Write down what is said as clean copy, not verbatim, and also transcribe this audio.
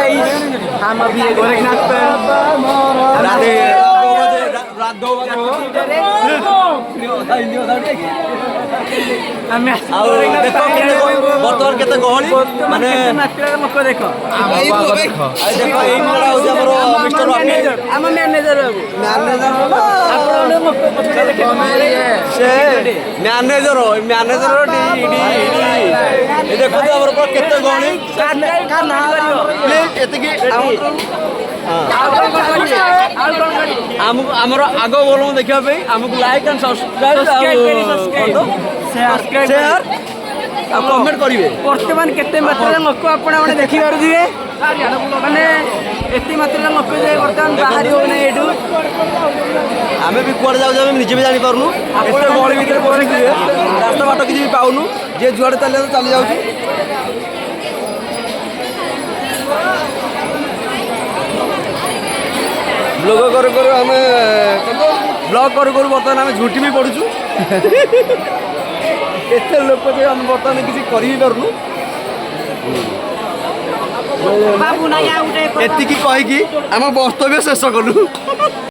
Guys हम अभी गोरखनाथ पे राधे बर्तमान केते गहली माने लोक देख देखो एई मिलड़ा हो हमरो मिस्टर मैनेजर हम मैनेजर से मैनेजर डी देखो तो हमरो केते गहली एतकी आमर आग बोल देखा आमको like and subscribe share comment करेंगे बर्तमान केते मात्रा लोक आपण देखि पारुथिबे माने एते मात्रा लोक जे बर्तमान बाहर हो नै एडू आमे भी कुआडे जाउ जाउ निजे भी जानि पारुनु एते गहली भीतर परे कि रास्ता बाट किछि भी पाउनु जे जुआडे चले चली जाउछु ब्लॉग करू आमे ब्लॉग करू बर्तमान आमे झूठी भी पड़ुछु एते लोक जे हम बर्तमान किछि करि भी पारुनु बाबू ना या उठे एतिकी कहि कि हम वक्तव्य शेष कलु।